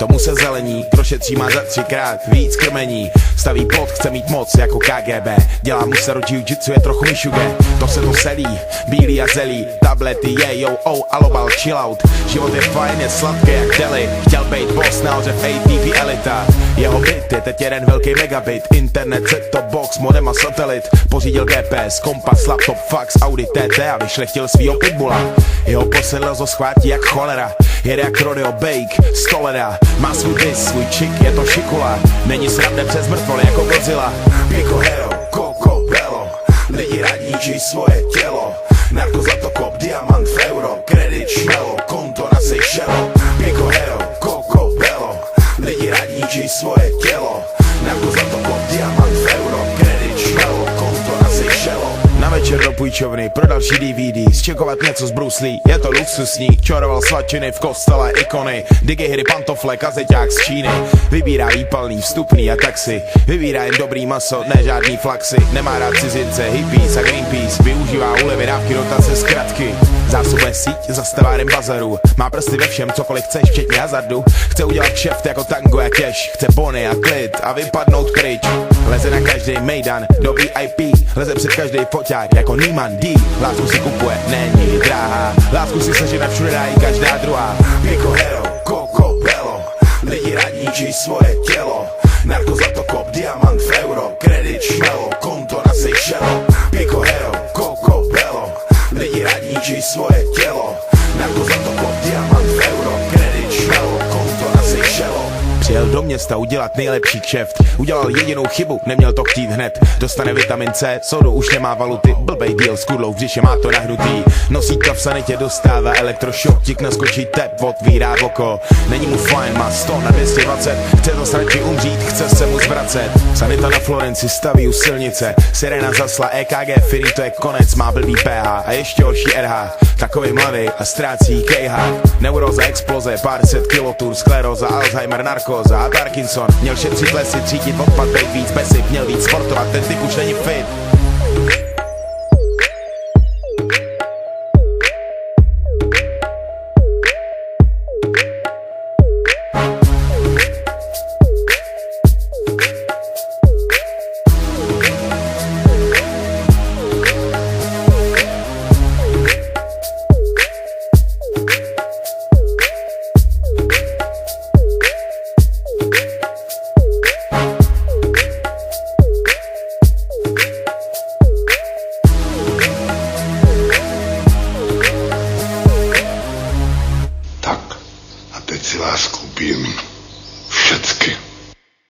tomu se zelení, kdo šetří má za 3krát víc krmení. Staví plot, chce mít moc jako KGB, dělá mu se jiu-jitsu, je trochu mišuge. To se to selí, bílý a zelí, tablety je yo, alobal chill out. Život je fajn, je sladký jak deli, chtěl být boss, nahoře v ATV elita. Jeho byt je teď jeden velký megabit, internet, set-top box, modem a satelit. Pořídil GPS, kompas, laptop, fax, Audi TT a vyšlechtil svýho pitbulla. Jeho posedl zo schvátí jak cholera, jede jak rodeo bake, stoleda. Má svůj dis, svůj čik, je to šikula, není srandem přes mrtvoly jako Godzilla. Pico hero, Coco Bello, lidi rádi ničí svoje tělo. Narko za to kop, diamant v euro, kredit šmelo, konto na Seychelles. Pico hero, Coco Bello, lidi rádi ničí svoje tělo. Narko za to kop, diamant v euro, kredit šmelo, konto na Seychelles. Na večer do půjčovny pro další DVD, zčekovat něco z Bruce Lee, je to luxusní. Čoroval svačiny v kostele, ikony, digihry, pantofle, kazeťák z Číny. Vybírá výpalný, vstupný a taxi, vybírá jen dobrý maso, ne žádný flaxy. Nemá rád cizince, hippies a Greenpeace, využívá úlevy, dávky, dotace, zkratky. Zásobuje síť za stavárem bazaru, má prsty ve všem, cokoliv chceš, včetně hazardu. Chce udělat kšeft jako tango a cash, chce bony a klid a vypadnout pryč. Leze na každý mejdan do VIP, leze před každý foťák jako Neiman D. Lásku si kupuje, není drahá, lásku si sežene všude dá i každá druhá. Pico hero, Coco Bello, lidi rádi ničí svoje tělo. Narko za to kop, diamant v euro, kredit šmelo, konto na Seychelles. Pico hero, Coco Bello, lidi rádi ničí svoje tělo. Narko za to kop, diamant v euro, kredit šmelo, konto na Seychelles. Přijel do města udělat nejlepší kšeft, udělal jedinou chybu, neměl to chtít hned. Dostane vitamin C, sodu už nemá valuty, blbej díl s kudlou v břiše, má to nahnutý. Nosítka v sanitě dostává elektrošok, tik naskočí tep, otvírá oko. Není mu fajn, má 100 na 220, chce to radši umřít, chce se mu zvracet. Sanita na Florenci staví u silnice, sirena zasla EKG, Firy, to je konec, má blbý pH a ještě horší RH. Takovej mladý a ztrácí kejhák. Neuroza, exploze, pár set kilotur, skleróza, Alzheimer, narkóza a Parkinson. Měl šetřit lesy, třídit odpad, bejt víc besiv, měl víc sportovat, ten typ už není fit.